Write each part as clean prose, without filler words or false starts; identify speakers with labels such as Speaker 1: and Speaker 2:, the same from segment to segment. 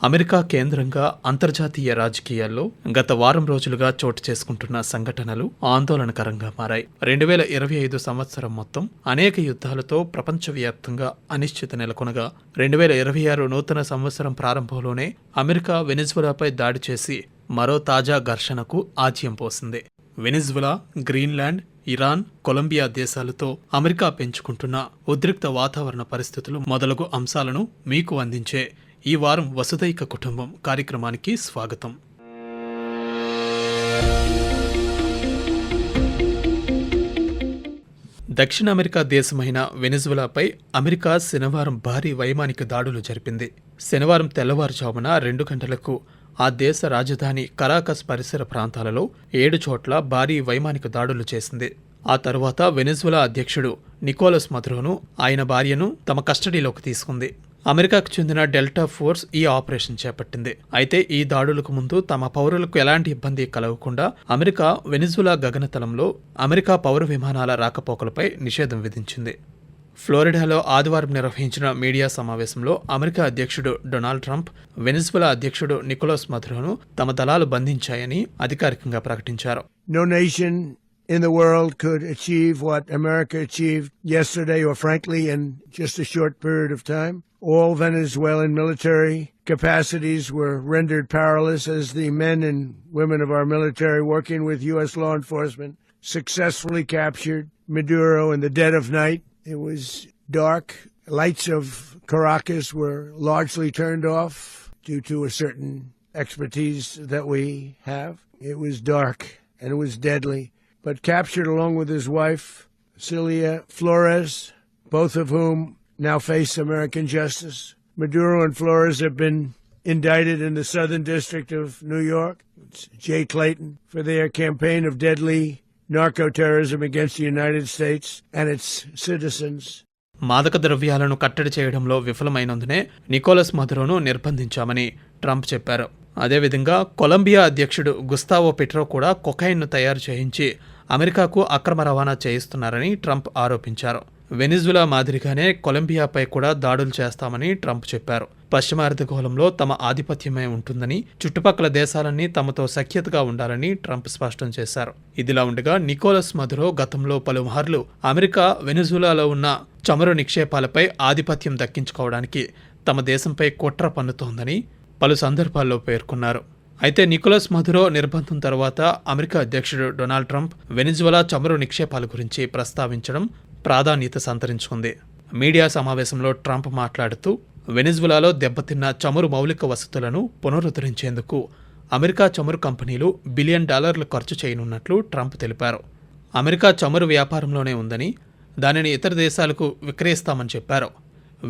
Speaker 1: America కేంద్రంగా అంతర్జాతీయ రాజకీయాల్లో గత వారం రోజులుగా చోటు చేసుకుంటున్న సంఘటనలు ఆందోళనకరంగా మారాయి. 2025 సంవత్సరం మొత్తం అనేక యుద్ధాలతో ప్రపంచవ్యాప్తంగా అనిశ్చిత నెలకొనగా 2026 నూతన సంవత్సరం ప్రారంభంలోనే అమెరికా వెనిజులాపై దాడి చేసి మరో తాజా ఘర్షణకు ఆజ్యం పోసింది. వెనిజులా, గ్రీన్లాండ్, ఇరాన్, కొలంబియా దేశాలతో అమెరికా పెంచుకుంటున్న ఉద్రిక్త వాతావరణ పరిస్థితులు మొదలగు అంశాలను మీకు అందించే ఈ వారం వసుదైక కుటుంబం కార్యక్రమానికి స్వాగతం. దక్షిణ అమెరికా దేశమైన వెనిజులాపై అమెరికా శనివారం భారీ వైమానిక దాడులు జరిపింది. శనివారం తెల్లవారుజామున 2 గంటలకు ఆ దేశ రాజధాని కరాకస్ పరిసర ప్రాంతాలలో 7 చోట్ల భారీ వైమానిక దాడులు చేసింది. ఆ తరువాత వెనిజులా అధ్యక్షుడు నికోలస్ మదురోను, ఆయన భార్యను తమ కస్టడీలోకి తీసుకుంది. అమెరికాకు చెందిన డెల్టా ఫోర్స్ ఈ ఆపరేషన్ చేపట్టింది. అయితే ఈ దాడులకు ముందు తమ పౌరులకు ఎలాంటి ఇబ్బంది కలగకుండా అమెరికా వెనిజులా గగనతలంలో అమెరికా పౌర విమానాల రాకపోకలపై నిషేధం విధించింది. ఫ్లోరిడాలో ఆదివారం నిర్వహించిన మీడియా సమావేశంలో అమెరికా అధ్యక్షుడు డొనాల్డ్ ట్రంప్ వెనిజులా అధ్యక్షుడు నికోలస్ మదురోను తమ దళాలు బంధించాయని అధికారికంగా ప్రకటించారు.
Speaker 2: No nation in the world could achieve what America achieved yesterday or frankly in just a short period of time. All Venezuelan military capacities were rendered powerless as the men and women of our military working with U.S. law enforcement successfully captured Maduro in the dead of night. It was dark. Lights of Caracas were largely turned off due to a certain expertise that we have. It was dark and it was deadly, but captured along with his wife, Celia Flores, both of whom now face American justice. Maduro and Flores have been indicted in the Southern District of New York. It's Jay Clayton for their campaign of deadly narco-terrorism against the United States and its citizens.
Speaker 1: మాదక ద్రవ్యాలను కట్టడి చేయడంలో విఫలమైనందునే Nicholas మదురోను నిర్బంధించామని Trump చెప్పారు. అదేవిధంగా Colombia అధ్యక్షుడు Gustavo petro కూడా కొకైన్ను తయారు చేయించి అమెరికాకు అక్రమ రవాణా చేయిస్తున్నారని ట్రంప్ ఆరోపించారు. వెనిజులా మాదిరిగానే కొలంబియాపై కూడా దాడులు చేస్తామని ట్రంప్ చెప్పారు. పశ్చిమ అర్ధగోళంలో తమ ఆధిపత్యమే ఉంటుందని, చుట్టుపక్కల దేశాలన్నీ తమతో సఖ్యతగా ఉండాలని ట్రంప్ స్పష్టం చేశారు. ఇదిలా ఉండగా నికోలస్ మదురో గతంలో పలుమార్లు అమెరికా వెనిజులాలో ఉన్న చమురు నిక్షేపాలపై ఆధిపత్యం దక్కించుకోవడానికి తమ దేశంపై కుట్ర పన్నుతోందని పలు సందర్భాల్లో పేర్కొన్నారు. అయితే నికోలస్ మదురో నిర్బంధం తర్వాత అమెరికా అధ్యక్షుడు డొనాల్డ్ ట్రంప్ వెనిజులా చమురు నిక్షేపాల గురించి ప్రస్తావించడం ప్రాధాన్యత సంతరించుకుంది. మీడియా సమావేశంలో ట్రంప్ మాట్లాడుతూ వెనిజులాలో దెబ్బతిన్న చమురు మౌలిక వసతులను పునరుద్ధరించేందుకు అమెరికా చమురు కంపెనీలు $1 బిలియన్ ఖర్చు చేయనున్నట్లు ట్రంప్ తెలిపారు. అమెరికా చమురు వ్యాపారంలోనే ఉందని, దానిని ఇతర దేశాలకు విక్రయిస్తామని చెప్పారు.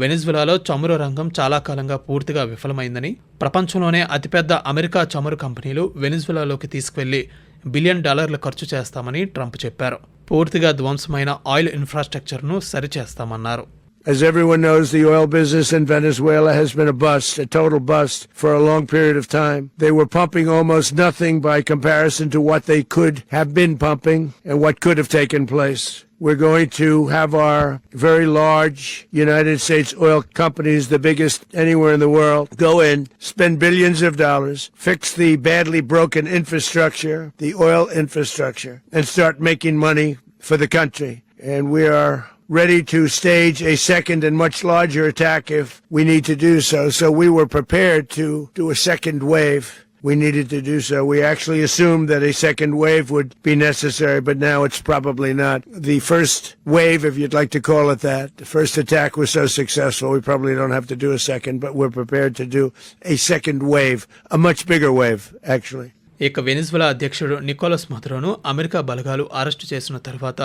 Speaker 1: వెనిజులాలో చమురు రంగం చాలా కాలంగా పూర్తిగా విఫలమైందని, ప్రపంచంలోనే అతిపెద్ద అమెరికా చమురు కంపెనీలు వెనిజులాలోకి తీసుకువెళ్లి $1 బిలియన్ ఖర్చు చేస్తామని ట్రంప్ చెప్పారు. పూర్తిగా ధ్వంసమైన oil ఇన్ఫ్రాస్ట్రక్చర్ను సరిచేస్తామన్నారు.
Speaker 2: As everyone knows, the oil business in Venezuela has been a bust, a total bust, for a long period of time. They were pumping almost nothing by comparison to what they could have been pumping and what could have taken place. We're going to have our very large United States oil companies, the biggest anywhere in the world, go in, spend billions of dollars, fix the badly broken infrastructure, the oil infrastructure, and start making money for the country. And we are ready to stage a second and much larger attack if we need to do so. So we were prepared to do a second wave. We needed to do so. We actually assumed that a second wave would be necessary, but now it's probably not. The first wave, if you'd like to call it that, the first attack was so successful, we probably don't have to do a second, but we're prepared to do a second wave, a much bigger wave, actually.
Speaker 1: ఇక Venezuela అధ్యక్షుడు Nicholas మదురోను America బలగాలు arrest చేసిన తర్వాత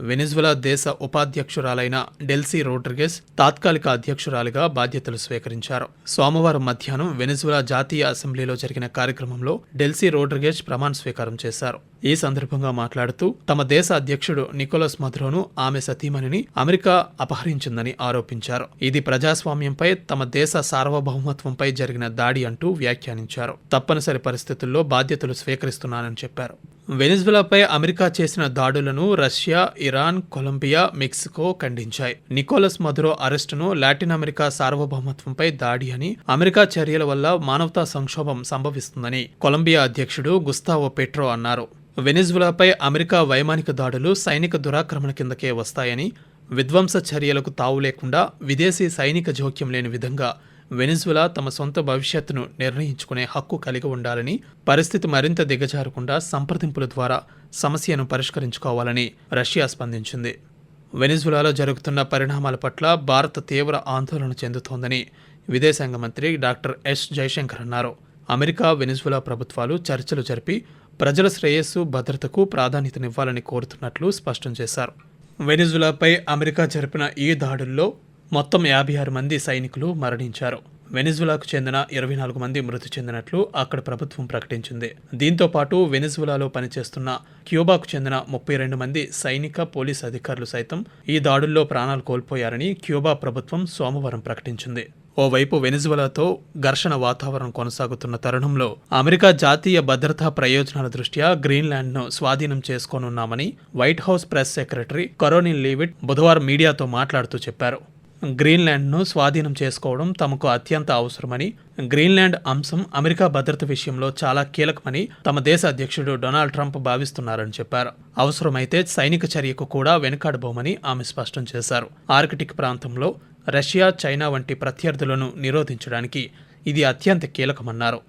Speaker 1: Venezuela దేశ ఉపాధ్యక్షురాలైన Delcy Rodrigues తాత్కాలిక అధ్యక్షురాలిగా బాధ్యతలు స్వీకరించారు. సోమవారం మధ్యాహ్నం వెనిజులా జాతీయ అసెంబ్లీలో జరిగిన కార్యక్రమంలో డెల్సీ రోడ్రిగెస్ ప్రమాణ స్వీకారం చేశారు. ఈ సందర్భంగా మాట్లాడుతూ తమ దేశ అధ్యక్షుడు నికోలస్ మదురోను ఆమె సతీమణిని అమెరికా అపహరించిందని ఆరోపించారు. ఇది ప్రజాస్వామ్యంపై, తమ దేశ సార్వభౌమత్వంపై జరిగిన దాడి అంటూ వ్యాఖ్యానించారు. తప్పనిసరి పరిస్థితుల్లో బాధ్యతలు స్వీకరిస్తున్నానని చెప్పారు. వెనిజులాపై అమెరికా చేసిన దాడులను రష్యా, ఇరాన్, కొలంబియా, మెక్సికో ఖండించాయి. నికోలస్ మదురో అరెస్టును లాటిన్ అమెరికా సార్వభౌమత్వంపై దాడి అని, అమెరికా చర్యల వల్ల మానవతా సంక్షోభం సంభవిస్తుందని కొలంబియా అధ్యక్షుడు గుస్తావో పెట్రో అన్నారు. వెనిజులాపై అమెరికా వైమానిక దాడులు సైనిక దురాక్రమణ కిందకే వస్తాయని, విధ్వంస చర్యలకు తావు లేకుండా విదేశీ సైనిక జోక్యం లేని విధంగా వెనిజులా తమ సొంత భవిష్యత్తును నిర్ణయించుకునే హక్కు కలిగి ఉండాలని, పరిస్థితి మరింత దిగజారకుండా సంప్రదింపుల ద్వారా సమస్యను పరిష్కరించుకోవాలని రష్యా స్పందించింది. వెనిజులాలో జరుగుతున్న పరిణామాల పట్ల భారత్ తీవ్ర ఆందోళన చెందుతోందని విదేశాంగ మంత్రి డాక్టర్ ఎస్ జయశంకర్ అన్నారు. అమెరికా, వెనిజులా ప్రభుత్వాలు చర్చలు జరిపి ప్రజల శ్రేయస్సు, భద్రతకు ప్రాధాన్యతనివ్వాలని కోరుతున్నట్లు స్పష్టం చేశారు. వెనిజులాపై అమెరికా జరిపిన ఈ దాడుల్లో మొత్తం 56 మంది సైనికులు మరణించారు. వెనిజులాకు చెందిన 24 మంది మృతి చెందినట్లు అక్కడ ప్రభుత్వం ప్రకటించింది. దీంతో పాటు వెనిజులాలో పనిచేస్తున్న క్యూబాకు చెందిన 32 మంది సైనిక, పోలీసు అధికారులు సైతం ఈ దాడుల్లో ప్రాణాలు కోల్పోయారని క్యూబా ప్రభుత్వం సోమవారం ప్రకటించింది. ఓవైపు వెనిజులాతో ఘర్షణ వాతావరణం కొనసాగుతున్న తరుణంలో అమెరికా జాతీయ భద్రతా ప్రయోజనాల దృష్ట్యా గ్రీన్లాండ్ను స్వాధీనం చేసుకోనున్నామని White House press secretary Karoline Leavitt బుధవారం మీడియాతో మాట్లాడుతూ చెప్పారు. గ్రీన్లాండ్ను స్వాధీనం చేసుకోవడం తమకు అత్యంత అవసరమని, గ్రీన్లాండ్ అంశం అమెరికా భద్రత విషయంలో చాలా కీలకమని తమ దేశ అధ్యక్షుడు డొనాల్డ్ ట్రంప్ భావిస్తున్నారని చెప్పారు. అవసరమైతే సైనిక చర్యకు కూడా వెనుకాడబోమని ఆమె స్పష్టం చేశారు. ఆర్కిటిక్ ప్రాంతంలో రష్యా, చైనా వంటి ప్రత్యర్థులను నిరోధించడానికి ఇది అత్యంత కీలకమన్నారు.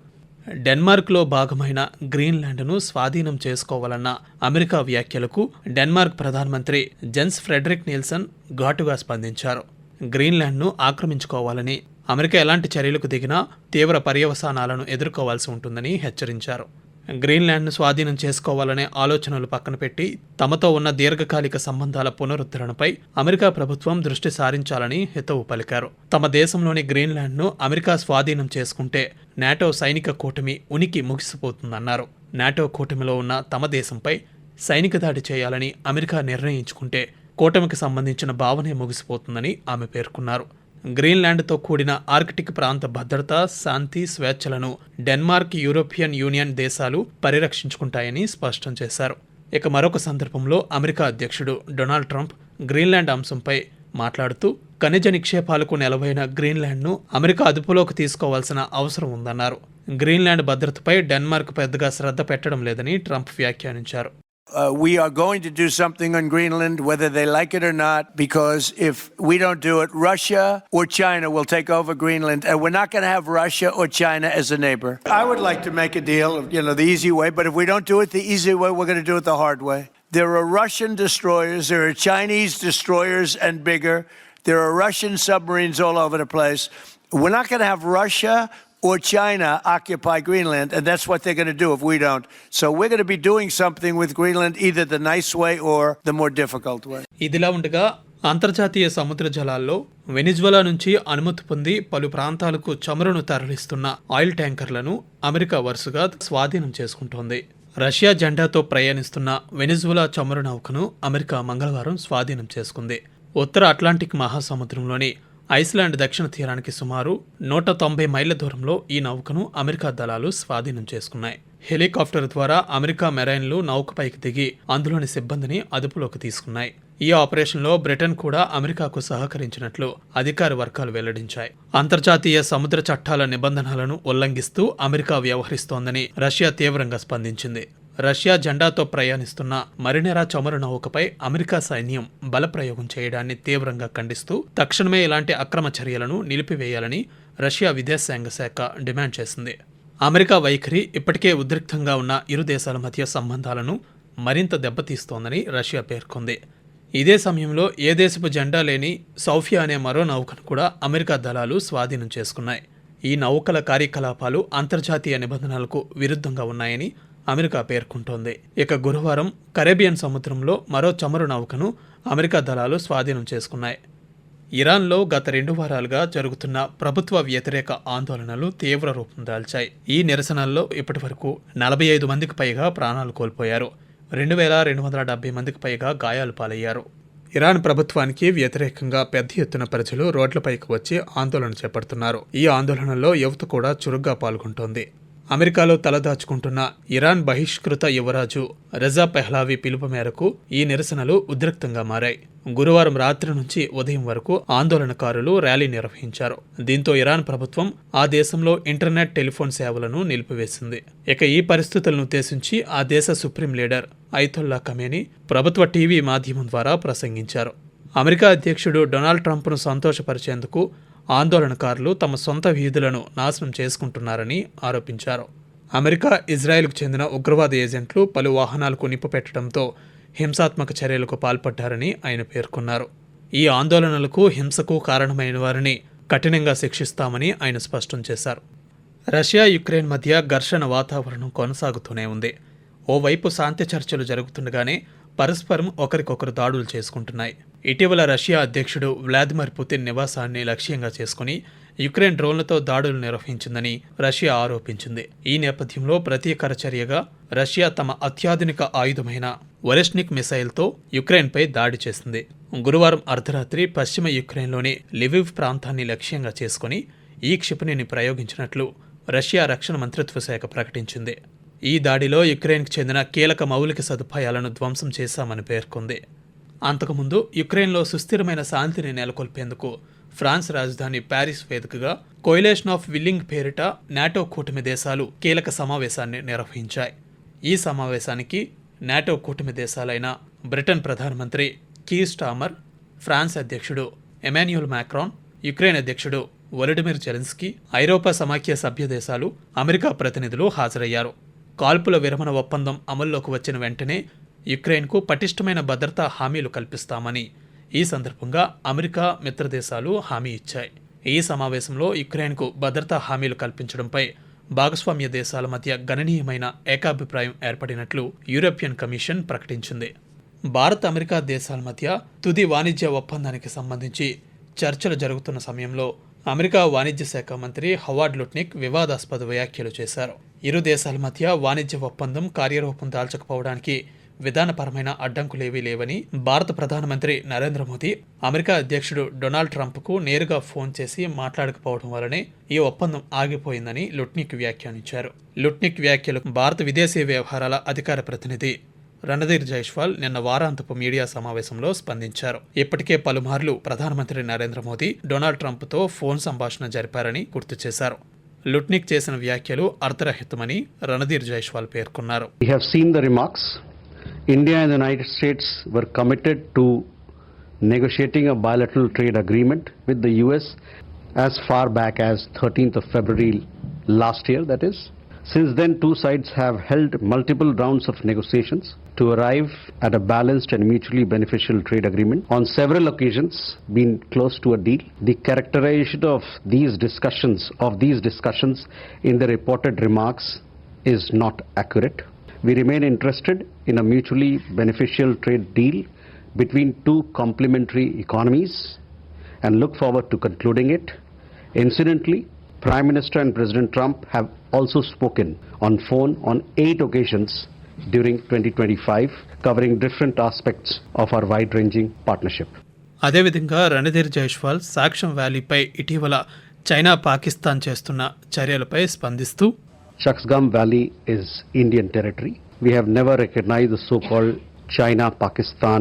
Speaker 1: డెన్మార్క్లో భాగమైన గ్రీన్లాండ్ను స్వాధీనం చేసుకోవాలన్న అమెరికా వ్యాఖ్యలకు డెన్మార్క్ ప్రధానమంత్రి జెన్స్ ఫ్రెడరిక్ నిల్సన్ ఘాటుగా స్పందించారు. గ్రీన్లాండ్ను ఆక్రమించుకోవాలని అమెరికా ఎలాంటి చర్యలకు దిగినా తీవ్ర పర్యవసానాలను ఎదుర్కోవాల్సి ఉంటుందని హెచ్చరించారు. గ్రీన్లాండ్ను స్వాధీనం చేసుకోవాలనే ఆలోచనలు పక్కన పెట్టి తమతో ఉన్న దీర్ఘకాలిక సంబంధాల పునరుద్ధరణపై అమెరికా ప్రభుత్వం దృష్టి సారించాలని హితవు పలికారు. తమ దేశంలోని గ్రీన్లాండ్ను అమెరికా స్వాధీనం చేసుకుంటే నాటో సైనిక కూటమి ఉనికి ముగిసిపోతుందన్నారు. నాటో కూటమిలో ఉన్న తమ దేశంపై సైనిక దాడి చేయాలని అమెరికా నిర్ణయించుకుంటే కూటమికి సంబంధించిన భావనే ముగిసిపోతుందని ఆమె పేర్కొన్నారు. గ్రీన్లాండ్తో కూడిన ఆర్కిటిక్ ప్రాంత భద్రత, శాంతి, స్వేచ్ఛలను డెన్మార్క్, యూరోపియన్ యూనియన్ దేశాలు పరిరక్షించుకుంటాయని స్పష్టం చేశారు. ఇక మరొక సందర్భంలో అమెరికా అధ్యక్షుడు డొనాల్డ్ ట్రంప్ గ్రీన్లాండ్ అంశంపై మాట్లాడుతూ ఖనిజ నిక్షేపాలకు నెలవైన గ్రీన్లాండ్ను అమెరికా అదుపులోకి తీసుకోవాల్సిన అవసరం ఉందన్నారు. గ్రీన్లాండ్ భద్రతపై డెన్మార్క్ పెద్దగా శ్రద్ధ పెట్టడం లేదని ట్రంప్ వ్యాఖ్యానించారు.
Speaker 2: We are going to do something on Greenland, whether they like it or not, because if we don't do it, Russia or China will take over Greenland, and we're not going to have Russia or China as a neighbor. I would like to make a deal, the easy way, but if we don't do it the easy way, we're going to do it the hard way. There are Russian destroyers, there are Chinese destroyers and bigger, there are Russian submarines all over the place. We're not going to have Russia or China occupy Greenland, and that's what they're going to do if we don't. So we're going to be doing something with Greenland, either the nice way or the more difficult way.
Speaker 1: ఇదిలా ఉండగా అంతర్జాతీయ సముద్ర జలాల్లో Venezuela నుంచి అనుమతి పొంది పలు ప్రాంతాలకు చమురును తరలిస్తున్న ఆయిల్ ట్యాంకర్లను అమెరికా వరుసగా స్వాధీనం చేసుకుంటోంది. రష్యా జెండాతో ప్రయాణిస్తున్న వెనిజులా చమురు నౌకను అమెరికా మంగళవారం స్వాధీనం చేసుకుంది. ఉత్తర అట్లాంటిక్ మహాసముద్రంలోని ఐస్లాండ్ దక్షిణ తీరానికి సుమారు 190 మైళ్ల దూరంలో ఈ నౌకను అమెరికా దళాలు స్వాధీనం చేసుకున్నాయి. హెలికాప్టర్ ద్వారా అమెరికా మెరైన్లు నౌకపైకి దిగి అందులోని సిబ్బందిని అదుపులోకి తీసుకున్నాయి. ఈ ఆపరేషన్లో బ్రిటన్ కూడా అమెరికాకు సహకరించినట్లు అధికార వర్గాలు వెల్లడించాయి. అంతర్జాతీయ సముద్ర చట్టాల నిబంధనలను ఉల్లంఘిస్తూ అమెరికా వ్యవహరిస్తోందని రష్యా తీవ్రంగా స్పందించింది. రష్యా జెండాతో ప్రయాణిస్తున్న మరినెరా చమురు నౌకపై అమెరికా సైన్యం బలప్రయోగం చేయడాన్ని తీవ్రంగా ఖండిస్తూ తక్షణమే ఇలాంటి అక్రమ చర్యలను నిలిపివేయాలని రష్యా విదేశాంగ శాఖ డిమాండ్ చేసింది. అమెరికా వైఖరి ఇప్పటికే ఉద్రిక్తంగా ఉన్న ఇరు దేశాల మధ్య సంబంధాలను మరింత దెబ్బతీస్తోందని రష్యా పేర్కొంది. ఇదే సమయంలో ఏ దేశపు జెండా లేని సౌఫియా అనే మరో నౌకను కూడా అమెరికా దళాలు స్వాధీనం చేసుకున్నాయి. ఈ నౌకల కార్యకలాపాలు అంతర్జాతీయ నిబంధనలకు విరుద్ధంగా ఉన్నాయని అమెరికా పేర్కొంటోంది. ఇక గురువారం కరేబియన్ సముద్రంలో మరో చమురు నౌకను అమెరికా దళాలు స్వాధీనం చేసుకున్నాయి. ఇరాన్లో గత 2 వారాలుగా జరుగుతున్న ప్రభుత్వ వ్యతిరేక ఆందోళనలు తీవ్ర రూపం దాల్చాయి. ఈ నిరసనల్లో ఇప్పటివరకు 45 మందికి పైగా ప్రాణాలు కోల్పోయారు. 2270 మందికి పైగా గాయాలు పాలయ్యారు. ఇరాన్ ప్రభుత్వానికి వ్యతిరేకంగా పెద్ద ఎత్తున ప్రజలు రోడ్లపైకి వచ్చి ఆందోళన చేపడుతున్నారు. ఈ ఆందోళనలో యువత కూడా చురుగ్గా పాల్గొంటోంది. అమెరికాలో తలదాచుకుంటున్న ఇరాన్ బహిష్కృత యువరాజు రజా పెహ్లావి పిలుపు మేరకు ఈ నిరసనలు ఉద్రిక్తంగా మారాయి. గురువారం రాత్రి నుంచి ఉదయం వరకు ఆందోళనకారులు ర్యాలీ నిర్వహించారు. దీంతో ఇరాన్ ప్రభుత్వం ఆ దేశంలో ఇంటర్నెట్, టెలిఫోన్ సేవలను నిలిపివేసింది. ఇక ఈ పరిస్థితులను ఉద్దేశించి ఆ దేశ సుప్రీం లీడర్ అయతొల్లా ఖమేనీ ప్రభుత్వ టీవీ మాధ్యమం ద్వారా ప్రసంగించారు. అమెరికా అధ్యక్షుడు డొనాల్డ్ ట్రంప్ను సంతోషపరిచేందుకు ఆందోళనకారులు తమ సొంత వీధులను నాశనం చేసుకుంటున్నారని ఆరోపించారు. అమెరికా, ఇజ్రాయెల్కు చెందిన ఉగ్రవాద ఏజెంట్లు పలు వాహనాలకు నిప్పు పెట్టడంతో హింసాత్మక చర్యలకు పాల్పడ్డారని ఆయన పేర్కొన్నారు. ఈ ఆందోళనలకు, హింసకు కారణమైన వారిని కఠినంగా శిక్షిస్తామని ఆయన స్పష్టం చేశారు. రష్యా, యుక్రెయిన్ మధ్య ఘర్షణ వాతావరణం కొనసాగుతూనే ఉంది. ఓవైపు శాంతి చర్చలు జరుగుతుండగానే పరస్పరం ఒకరికొకరు దాడులు చేసుకుంటున్నాయి. ఇటీవల రష్యా అధ్యక్షుడు వ్లాదిమిర్ పుతిన్ నివాసాన్ని లక్ష్యంగా చేసుకుని యుక్రెయిన్ డ్రోన్లతో దాడులు నిర్వహించిందని రష్యా ఆరోపించింది. ఈ నేపథ్యంలో ప్రతీకార చర్యగా రష్యా తమ అత్యాధునిక ఆయుధమైన ఒరెష్నిక్ మిసైల్తో యుక్రెయిన్పై దాడి చేసింది. గురువారం అర్ధరాత్రి పశ్చిమ యుక్రెయిన్లోని లివివ్ ప్రాంతాన్ని లక్ష్యంగా చేసుకుని ఈ క్షిపణిని ప్రయోగించినట్లు రష్యా రక్షణ మంత్రిత్వ శాఖ ప్రకటించింది. ఈ దాడిలో యుక్రెయిన్కు చెందిన కీలక మౌలిక సదుపాయాలను ధ్వంసం చేశామని పేర్కొంది. అంతకుముందు యుక్రెయిన్లో సుస్థిరమైన శాంతిని నెలకొల్పేందుకు ఫ్రాన్స్ రాజధాని ప్యారిస్ వేదికగా కోయిలేషన్ ఆఫ్ విల్లింగ్ పేరిట నాటో కూటమి దేశాలు కీలక సమావేశాన్ని నిర్వహించాయి. ఈ సమావేశానికి నాటో కూటమి దేశాలైన బ్రిటన్ ప్రధానమంత్రి కీర్ స్టార్మర్, ఫ్రాన్స్ అధ్యక్షుడు ఎమాన్యుయల్ మాక్రాన్, యుక్రెయిన్ అధ్యక్షుడు వొలోడిమిర్ జెలెన్స్కీ, ఐరోపా సమాఖ్య సభ్య దేశాలు, అమెరికా ప్రతినిధులు హాజరయ్యారు. కాల్పుల విరమణ ఒప్పందం అమల్లోకి వచ్చిన వెంటనే యుక్రెయిన్కు పటిష్టమైన భద్రతా హామీలు కల్పిస్తామని ఈ సందర్భంగా అమెరికా, మిత్రదేశాలు హామీ ఇచ్చాయి. ఈ సమావేశంలో యుక్రెయిన్కు భద్రతా హామీలు కల్పించడంపై భాగస్వామ్య దేశాల మధ్య గణనీయమైన ఏకాభిప్రాయం ఏర్పడినట్లు యూరోపియన్ కమిషన్ ప్రకటించింది. భారత్, అమెరికా దేశాల మధ్య తుది వాణిజ్య ఒప్పందానికి సంబంధించి చర్చలు జరుగుతున్న సమయంలో అమెరికా వాణిజ్య శాఖ మంత్రి హవార్డ్ లుట్నిక్ వివాదాస్పద వ్యాఖ్యలు చేశారు. ఇరు దేశాల మధ్య వాణిజ్య ఒప్పందం కార్యరూపం దాల్చకపోవడానికి విధానపరమైన అడ్డంకులేవీ లేవని భారత ప్రధానమంత్రి నరేంద్ర మోదీ అమెరికా అధ్యక్షుడు డొనాల్డ్ ట్రంప్కు నేరుగా ఫోన్ చేసి మాట్లాడకపోవడం వల్లనే ఈ ఒప్పందం ఆగిపోయిందని లుట్నిక్ వ్యాఖ్యానించారు. లుట్నిక్ వ్యాఖ్యలకు భారత విదేశీ వ్యవహారాల అధికార ప్రతినిధి రణధీర్ జైస్వాల్ నిన్న వారాంతపు మీడియా సమావేశంలో స్పందించారు. ఇప్పటికే పలుమార్లు ప్రధానమంత్రి నరేంద్ర మోదీ డొనాల్డ్ ట్రంప్తో ఫోన్ సంభాషణ జరిపారని గుర్తు చేశారు. లుట్నిక్ చేసిన వ్యాఖ్యలు అర్థరహితమని రణధీర్ జైస్వాల్ పేర్కొన్నారు.
Speaker 3: We have seen the remarks. India and the United States were committed to negotiating a bilateral trade agreement with the US as far back as 13th of February last year, that is. Since then, two sides have held multiple rounds of negotiations to arrive at a balanced and mutually beneficial trade agreement. On several occasions, been close to a deal. The characterization of these discussions in the reported remarks is not accurate. We remain interested in a mutually beneficial trade deal between two complementary economies and look forward to concluding it. Incidentally, Prime Minister and President Trump have also spoken on phone on 8 occasions during 2025, covering different aspects of our wide-ranging partnership.
Speaker 1: అదేవిధంగా రణధీర్ జైస్వాల్ సాక్ష్యం వ్యాలీపై ఇటీవల China, Pakistan చేస్తున్న చర్యలపై స్పందిస్తూ
Speaker 3: Shaksgam Valley is Indian territory. We have never recognized the so-called China-Pakistan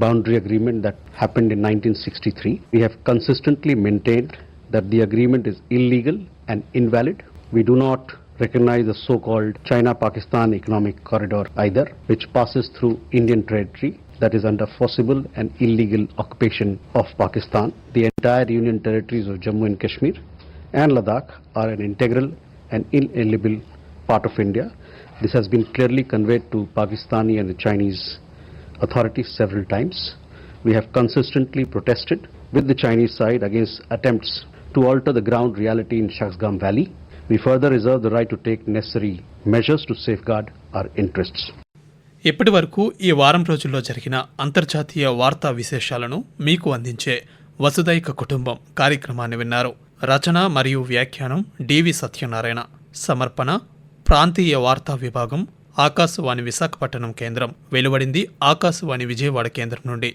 Speaker 3: boundary agreement that happened in 1963. We have consistently maintained that the agreement is illegal and invalid. We do not recognize the so-called China-Pakistan economic corridor either, which passes through Indian territory that is under forcible and illegal occupation of Pakistan. The entire Union territories of Jammu and Kashmir and Ladakh are an integral and inalienable part of India. This has been clearly conveyed to Pakistani and the Chinese authorities several times. We have consistently protested with the Chinese side against attempts to alter the ground reality in Shaksgam Valley. We further reserve the right to take necessary measures to safeguard our interests.
Speaker 1: ఇప్పటి వరకు ఈ వారం రోజుల్లో జరిగిన అంతర్జాతీయ వార్తా విశేషాలను మీకు అందించే వసుదైక కుటుంబం కార్యక్రమాన్ని విన్నారు. రచన మరియు వ్యాఖ్యానం డివి సత్యనారాయణ. సమర్పణ ప్రాంతీయ వార్తా విభాగం, ఆకాశవాణి విశాఖపట్నం కేంద్రం. వెలువడింది ఆకాశవాణి విజయవాడ కేంద్రం నుండి.